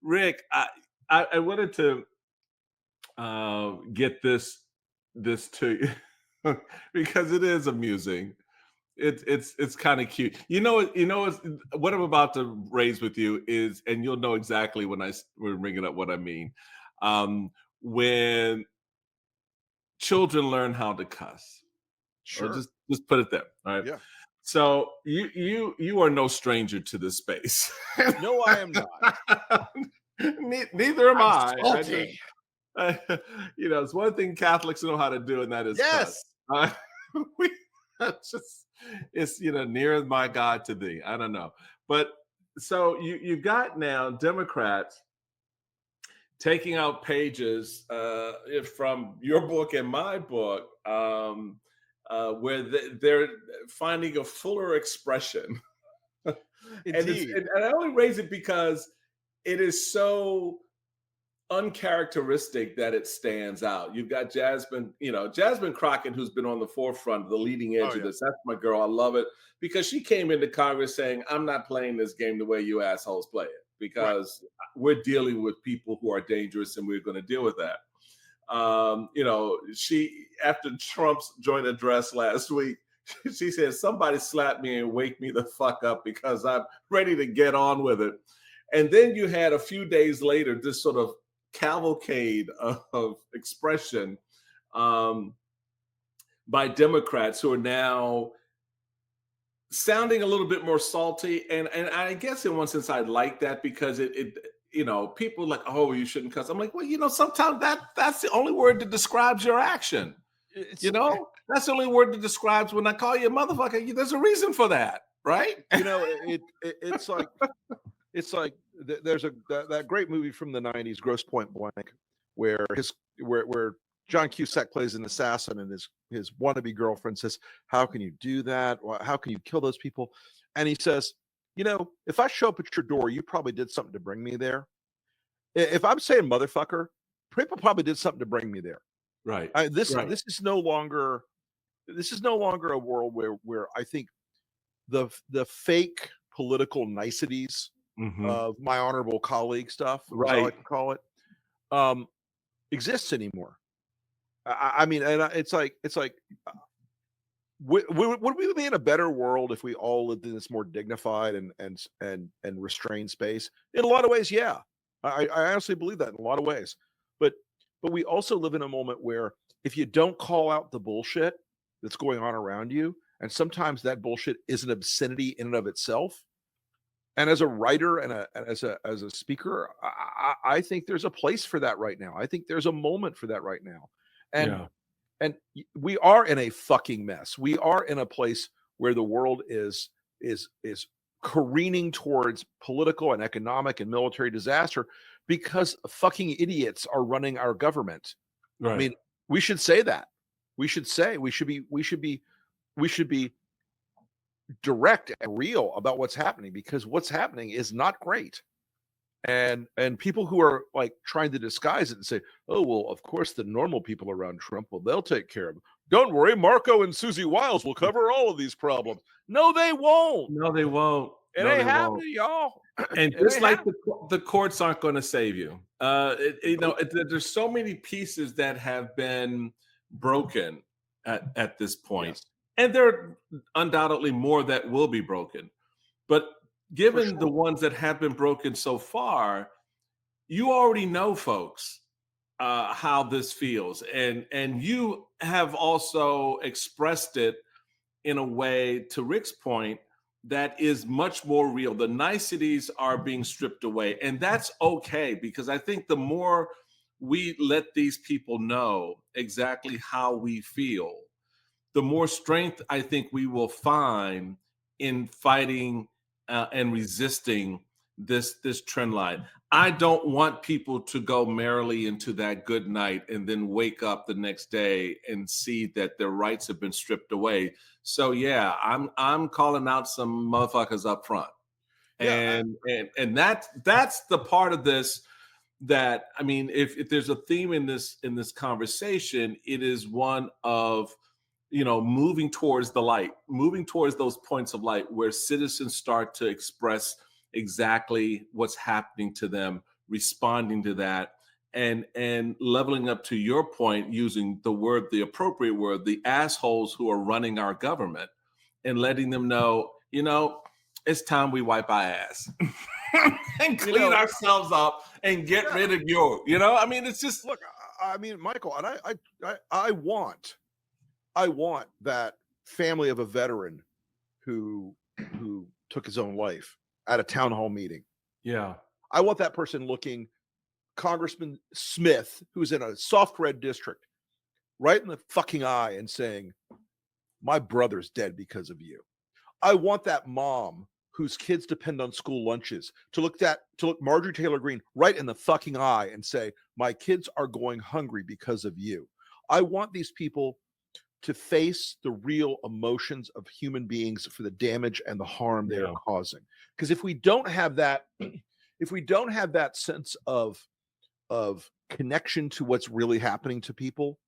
Rick, I wanted to get this to you because it is amusing. It's kind of cute. What I'm about to raise with you is, and you'll know exactly when we're bringing up what I mean. When children learn how to cuss, or Sure. just put it there. All right. Yeah. So you are no stranger to this space. No, I am not. Neither am I'm I. salty. It's one thing Catholics know how to do, and that is cuss. Yes. Uh, we that's just it's near my God to thee. I don't know, but so you got now Democrats taking out pages from your book and my book, where they're finding a fuller expression, and Indeed. and I only raise it because it is so uncharacteristic that it stands out. You've got Jasmine Crockett, who's been on the forefront, the leading Oh edge of yeah. this. That's my girl. I love it because she came into Congress saying, "I'm not playing this game the way you assholes play it Right. because we're dealing with people who are dangerous and we're going to deal with that." She after Trump's joint address last week, she said, "Somebody slap me and wake me the fuck up because I'm ready to get on with it." And then you had a few days later this sort of cavalcade of expression um, by Democrats who are now sounding a little bit more salty. And I guess in one sense I like that because people are like, oh, you shouldn't cuss. I'm like, well, sometimes that's the only word that describes your action. It's That's the only word that describes when I call you a motherfucker. There's a reason for that, right? it's like there's that great movie from the 90s, Gross Point Blank, where where John Cusack plays an assassin and his wannabe girlfriend says, "How can you do that? How can you kill those people?" And he says, "If I show up at your door, you probably did something to bring me there. If I'm saying motherfucker, people probably did something to bring me there." Right. This Right. this is no longer a world where I think the fake political niceties Hmm. of my honorable colleague stuff, as I Right. like to call it, um, exists anymore. I mean, and it's like, would we be in a better world if we all lived in this more dignified and restrained space? In a lot of ways, yeah. I honestly believe that in a lot of ways. But we also live in a moment where if you don't call out the bullshit that's going on around you, and sometimes that bullshit is an obscenity in and of itself. And as a writer and as a speaker, I think there's a place for that right now. I think there's a moment for that right now. And Yeah. we are in a fucking mess. We are in a place where the world is careening towards political and economic and military disaster because fucking idiots are running our government. I Right. mean, we should say that. We should be direct and real about what's happening, because what's happening is not great. And people who are like trying to disguise it and say, "Oh, well, of course the normal people around Trump, well, they'll take care of them. Don't worry, Marco and Susie Wiles will cover all of these problems." No, they won't. No, they won't. It No, ain't they won't. happening, y'all. And It just ain't like happening. the courts aren't going to save you. Nope. There's so many pieces that have been broken at this point, Yes, and there are undoubtedly more that will be broken. But for given the sure. ones that have been broken so far, you already know, folks, how this feels, and you have also expressed it in a way, to Rick's point, that is much more real. The niceties are being stripped away, and that's okay because I think the more we let these people know exactly how we feel, the more strength I think we will find in fighting and resisting this trend line. I don't want people to go merrily into that good night and then wake up the next day and see that their rights have been stripped away. So yeah, I'm calling out some motherfuckers up front. Yeah, And that's the part of this that, I mean, if there's a theme in this conversation, it is one of moving towards the light, moving towards those points of light where citizens start to express exactly what's happening to them responding to that, and leveling up to your point, using the appropriate word, the assholes who are running our government, and letting them know, it's time we wipe our ass and clean ourselves up and get rid of I mean, it's just, look, I mean, Michael, and I want that family of a veteran who took his own life at a town hall meeting. yeah, I want that person looking Congressman Smith, who's in a soft red district, right in the fucking eye and saying, my brother's dead because of you. I want that mom whose kids depend on school lunches to look Marjorie Taylor Greene right in the fucking eye and say, my kids are going hungry because of you. I want these people to face the real emotions of human beings for the damage and the harm they are causing. Because if we don't have that, sense of connection to what's really happening to people,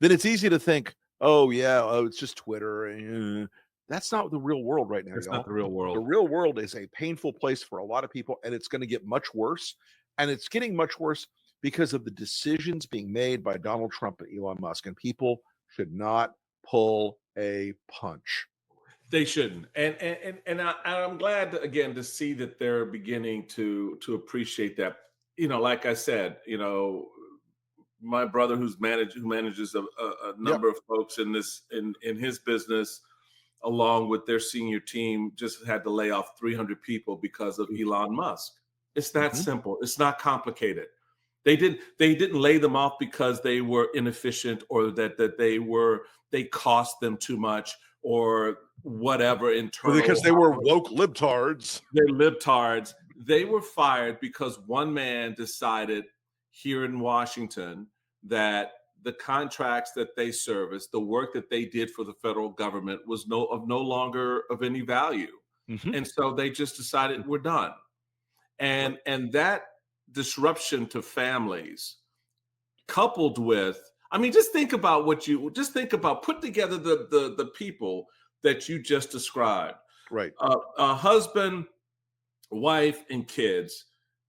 then it's easy to think, it's just Twitter. That's not the real world right now. it's y'all. not the real world. The real world is a painful place for a lot of people, and it's going to get much worse. And it's getting much worse because of the decisions being made by Donald Trump and Elon Musk. And people should not pull a punch. They shouldn't, and I'm glad again to see that they're beginning to appreciate that. Like I said, my brother who manages a number of folks in his business, along with their senior team, just had to lay off 300 people because of Elon Musk. It's that simple. It's not complicated. They didn't lay them off because they were inefficient, or that they cost them too much, or whatever internal. Or because they were woke libtards. They're libtards. They were fired because one man decided here in Washington that the contracts that they serviced, the work that they did for the federal government, was no longer of any value. And so they just decided, we're done. And that disruption to families, coupled with, I mean, just think about put together the people that you just described. Right. A husband, wife, and kids,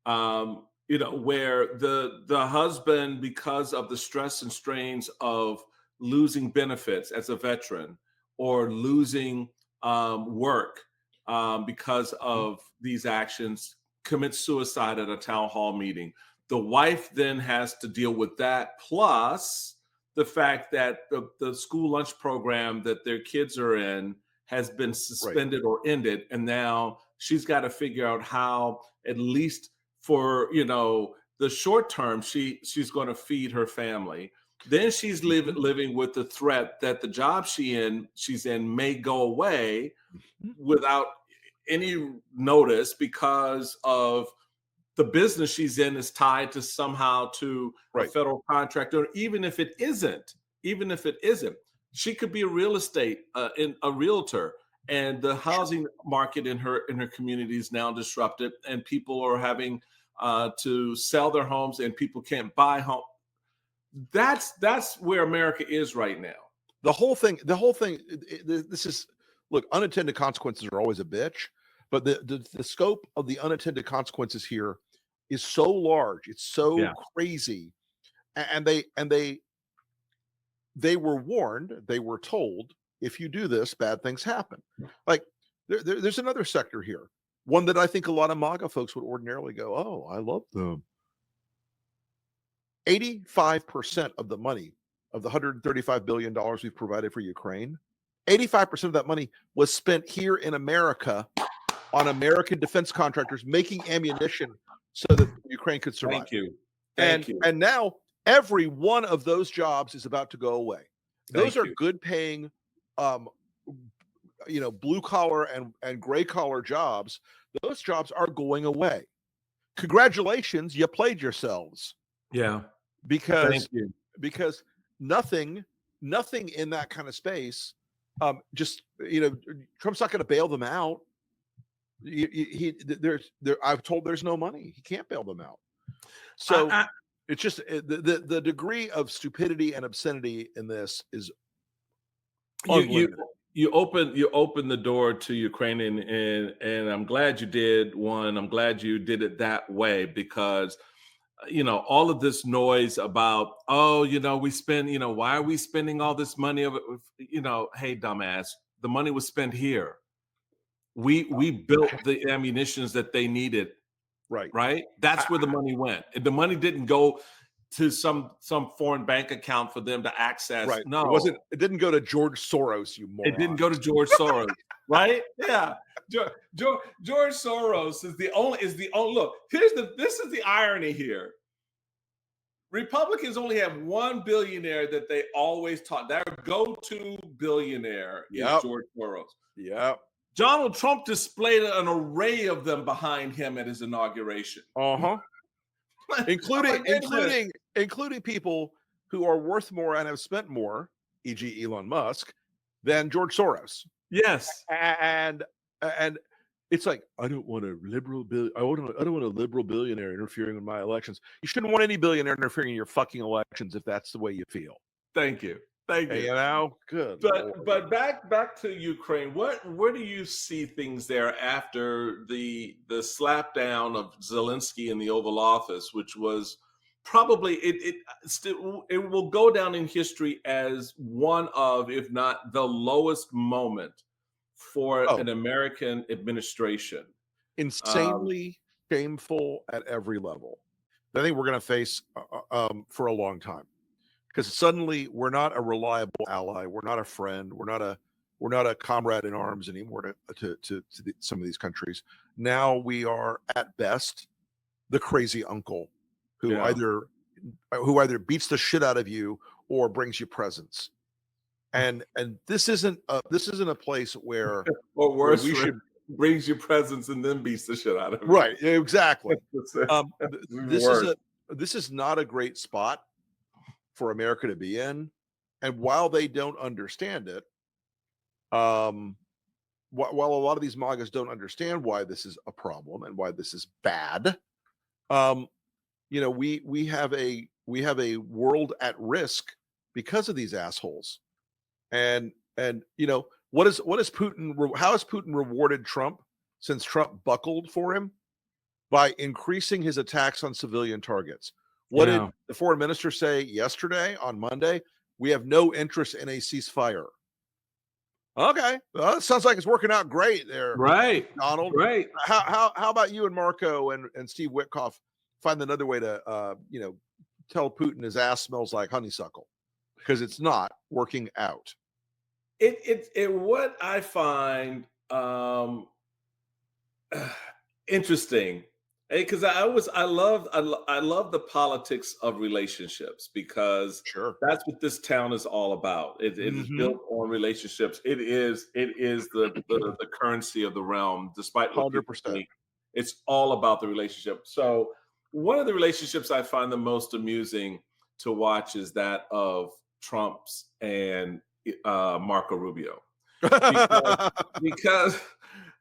where the husband, because of the stress and strains of losing benefits as a veteran, or losing work because of these actions, commits suicide at a town hall meeting. The wife then has to deal with that, plus the fact that the school lunch program that their kids are in has been suspended or ended, and now she's got to figure out how, at least for the short term, she's going to feed her family. Then she's living with the threat that the job she's in may go away without any notice, because of the business she's in is tied to somehow to a federal contractor. Even if it isn't, she could be a real estate a realtor, and the housing market in her community is now disrupted, and people are having to sell their homes, and people can't buy home. That's where America is right now. The whole thing. This is, look, unintended consequences are always a bitch, but the scope of the unintended consequences here is so large. It's so crazy, and they were warned. They were told, if you do this, bad things happen. Like there's another sector here, one that I think a lot of MAGA folks would ordinarily go, oh, I love them. 85% of the money, of the $135 billion we've provided for Ukraine, 85% of that money was spent here in America on American defense contractors making ammunition so that Ukraine could survive. Thank you. And now every one of those jobs is about to go away. Those are good paying, blue collar and gray collar jobs. Those jobs are going away. Congratulations, you played yourselves. Yeah. Because nothing in that kind of space, Trump's not going to bail them out. I've told there's no money. He can't bail them out. So it's just the degree of stupidity and obscenity in this is unlimited. you open the door to Ukraine, and I'm glad you did. One, I'm glad you did it that way, because all of this noise about, oh, we spend, why are we spending all this money of it? Hey, dumbass, the money was spent here. We built the ammunitions that they needed, Right. right? That's where the money went. And the money didn't go to some foreign bank account for them to access. Right. No, It didn't go to George Soros, you it didn't moron. go to George Soros, right? Yeah. George Soros is the only look. This is the irony here. Republicans only have one billionaire that they always talk. Their go-to billionaire is Yep. George Soros. Yep. Donald Trump displayed an array of them behind him at his inauguration. Uh-huh. Wait a minute. Including people who are worth more and have spent more, e.g. Elon Musk, than George Soros. Yes. And it's like, I don't want a liberal I don't want a liberal billionaire interfering in my elections. You shouldn't want any billionaire interfering in your fucking elections if that's the way you feel. Thank you. Thank you. Good. But back to Ukraine. Where do you see things there after the slapdown of Zelensky in the Oval Office, which was probably it will go down in history as one of, if not the lowest moment for an American administration. Insanely shameful at every level. I think we're going to face for a long time, because suddenly we're not a reliable ally, we're not a friend, we're not a comrade in arms anymore to some of these countries. Now we are at best the crazy uncle who either beats the shit out of you or brings you presents. And this isn't a place where or worse, we should brings you presents and then beats the shit out of you. Right, exactly. Worse. This is not a great spot for America to be in. And while they don't understand it, while a lot of these MAGAs don't understand why this is a problem and why this is bad, we have a world at risk because of these assholes. And what is Putin? How has Putin rewarded Trump since Trump buckled for him? By increasing his attacks on civilian targets. What did the foreign minister say yesterday on Monday? We have no interest in a ceasefire. Okay, well, that sounds like it's working out great there, right, Donald. Right. How about you and Marco and Steve Witkoff find another way to tell Putin his ass smells like honeysuckle, because it's not working out. It what I find interesting, because I love the politics of relationships, because that's what this town is all about. It is built on relationships. It is the currency of the realm, despite what people 100%. think. It's all about the relationship. So one of the relationships I find the most amusing to watch is that of Trump's and Marco Rubio,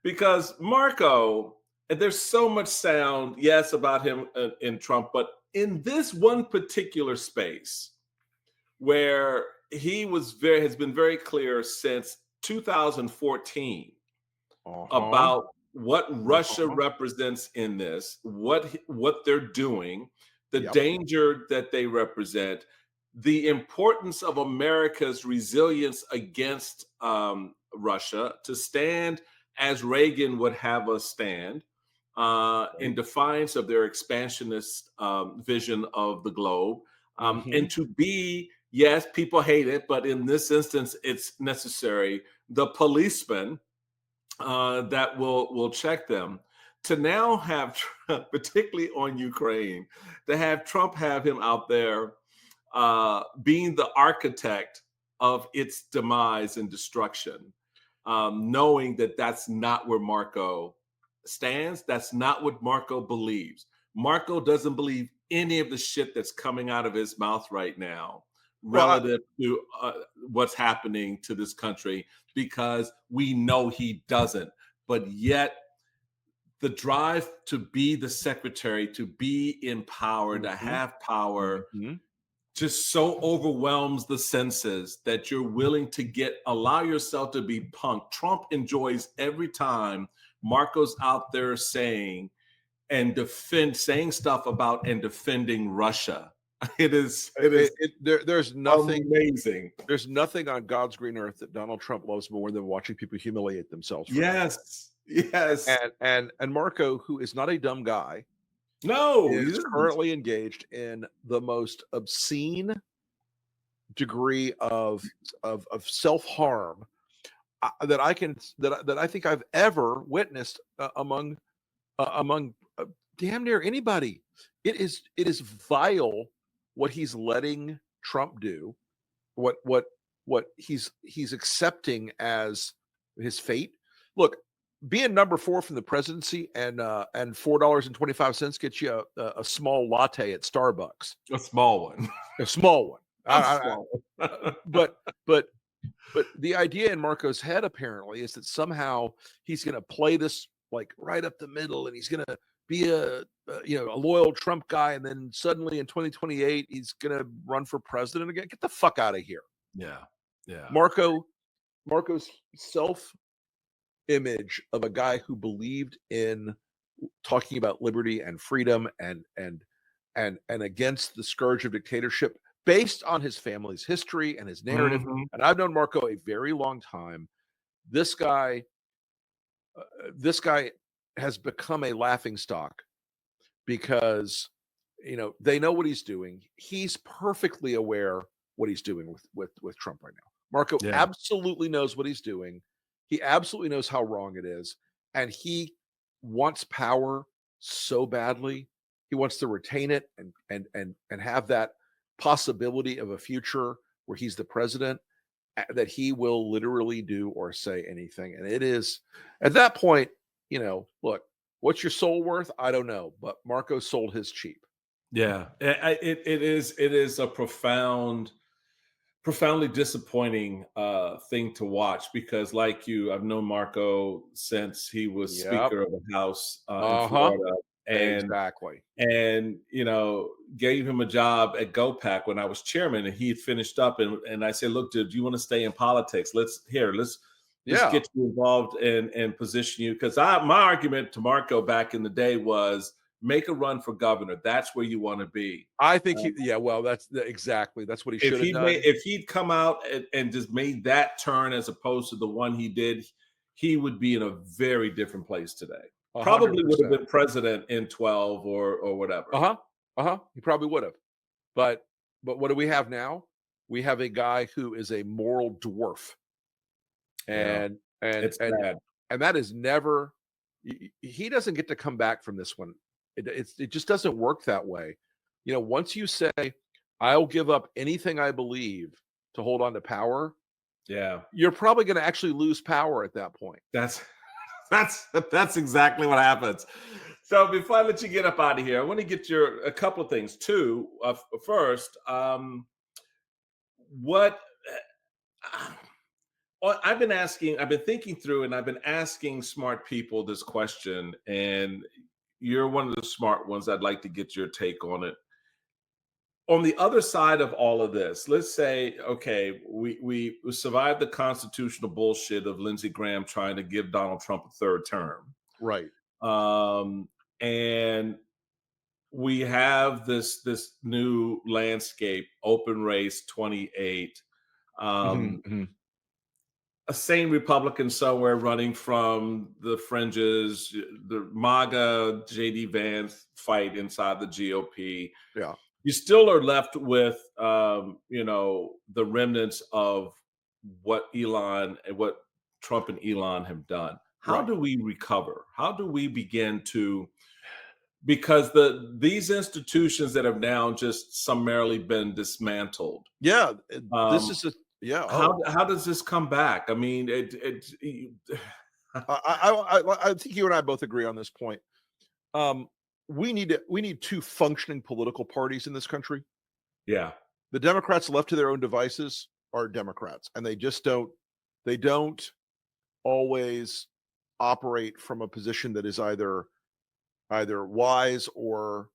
because Marco, and there's so much sound, yes, about him in Trump, but in this one particular space where he has been very clear since 2014 about what Russia represents in this, what they're doing, the danger that they represent, the importance of America's resilience against Russia, to stand as Reagan would have us stand, in defiance of their expansionist vision of the globe, and to be, yes, people hate it, but in this instance, it's necessary, the policeman that will check them. To now have, particularly on Ukraine, to have Trump have him out there being the architect of its demise and destruction, knowing that that's not where Marco stands. That's not what Marco believes. Marco doesn't believe any of the shit that's coming out of his mouth right now relative to what's happening to this country, because we know he doesn't. But yet, the drive to be the secretary, to be in power, to have power, just so overwhelms the senses that you're willing to allow yourself to be punked. Trump enjoys every time Marco's out there saying stuff about and defending Russia. It is There's nothing. amazing. There's nothing on God's green earth that Donald Trump loves more than watching people humiliate themselves for nothing. Yes. Yes. And Marco, who is not a dumb guy, No, he is isn't. currently engaged in the most obscene degree of self-harm that I think I've ever witnessed among damn near anybody. It is vile what he's letting Trump do, what he's accepting as his fate. Look, being number 4 from the presidency and $4.25 gets you a small latte at Starbucks, A small one. a small one. A small one. But but the idea in Marco's head apparently is that somehow he's going to play this like right up the middle, and he's going to be a loyal Trump guy, and then suddenly in 2028 he's going to run for president again. Get the fuck out of here. Yeah. Yeah. Marco's self image of a guy who believed in talking about liberty and freedom and against the scourge of dictatorship based on his family's history and his narrative. Mhm. And I've known Marco a very long time. This guy has become a laughing stock because they know what he's doing. He's perfectly aware what he's doing with Trump right now. Marco Yeah. absolutely knows what he's doing. He absolutely knows how wrong it is, and he wants power so badly. He wants to retain it and have that possibility of a future where he's the president, that he will literally do or say anything. And it is at that point, look, what's your soul worth? I don't know, but Marco sold his cheap. Yeah. It is a profoundly disappointing thing to watch because, like you, I've known Marco since he was Yep. Speaker of the House in Uh-huh. Florida, and Exactly. gave him a job at GoPac when I was chairman, and he had finished up, and I said, "Look, dude, do you want to stay in politics? Let's Yeah. get you involved and position you." Because my argument to Marco back in the day was make a run for governor. That's where you want to be. I think well, exactly. That's what he should have done. If he'd come out and just made that turn as opposed to the one he did, he would be in a very different place today. Probably would have 100%. been president in 12 or whatever. He probably would have. But what do we have now? We have a guy who is a moral dwarf. Yeah. And It's sad. and that is never he doesn't get to come back from this one. It just doesn't work that way. Once you say, I'll give up anything I believe to hold on to power, Yeah. you're probably going to actually lose power at that point. That's that's exactly what happens. So before I let you get up out of here, I want to get a couple of things too. First, what I've been thinking through, and I've been asking smart people this question, and you're one of the smart ones. I'd like to get your take on it. On the other side of all of this, let's say, okay, we survived the constitutional bullshit of Lindsey Graham trying to give Donald Trump a third term. Right. And we have this new landscape, open race 28. A sane Republican somewhere running from the fringes, the MAGA JD Vance fight inside the GOP. Yeah. You still are left with the remnants of what Trump and Elon have done. How Right. do we recover? How do we begin to, because these institutions that have now just summarily been dismantled. Yeah. This Um, is yeah. how does this come back? I mean, I think you and I both agree on this point. We need two functioning political parties in this country. yeah. The Democrats left to their own devices are Democrats, and they don't always operate from a position that is either wise or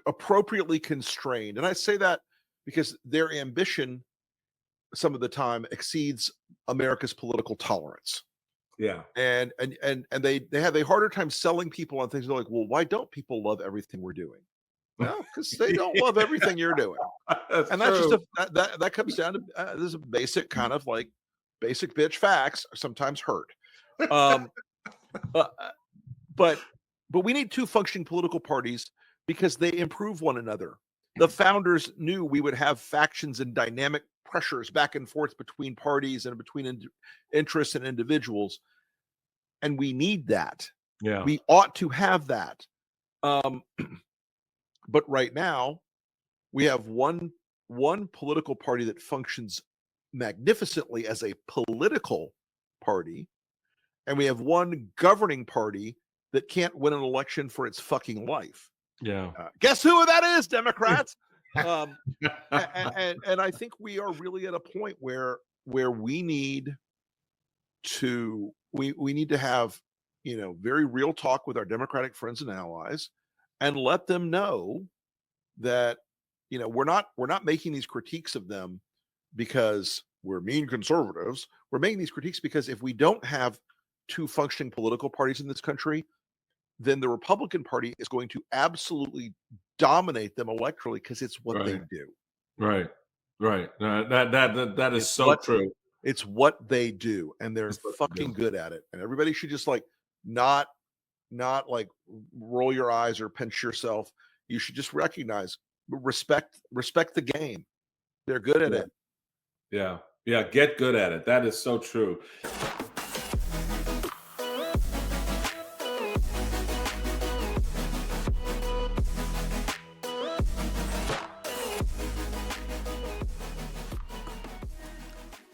appropriately constrained. And I say that because their ambition some of the time exceeds America's political tolerance. Yeah. And they have a harder time selling people on things. They're like, well, why don't people love everything we're doing? Well, because they don't love everything you're doing. That's And that's just true. that comes down to this is a basic kind of like basic bitch facts sometimes hurt. Um, uh, but we need two functioning political parties because they improve one another. The founders knew we would have factions and dynamic pressures back and forth between parties and between interests and individuals, and we need that. Yeah. We ought to have that. But right now, we have one political party that functions magnificently as a political party, and we have one governing party that can't win an election for its fucking life. Yeah. Guess who that is, Democrats? And I think we are really at a point where we need to have very real talk with our Democratic friends and allies, and let them know that we're not making these critiques of them because we're mean conservatives. We're making these critiques because if we don't have two functioning political parties in this country, then the Republican Party is going to absolutely dominate them electorally because it's what they do. Right. That is so true. It's what they do, and they're fucking good at it. And everybody should just like not like roll your eyes or pinch yourself. You should just recognize, respect the game. They're good at it. Yeah. Get good at it. That is so true.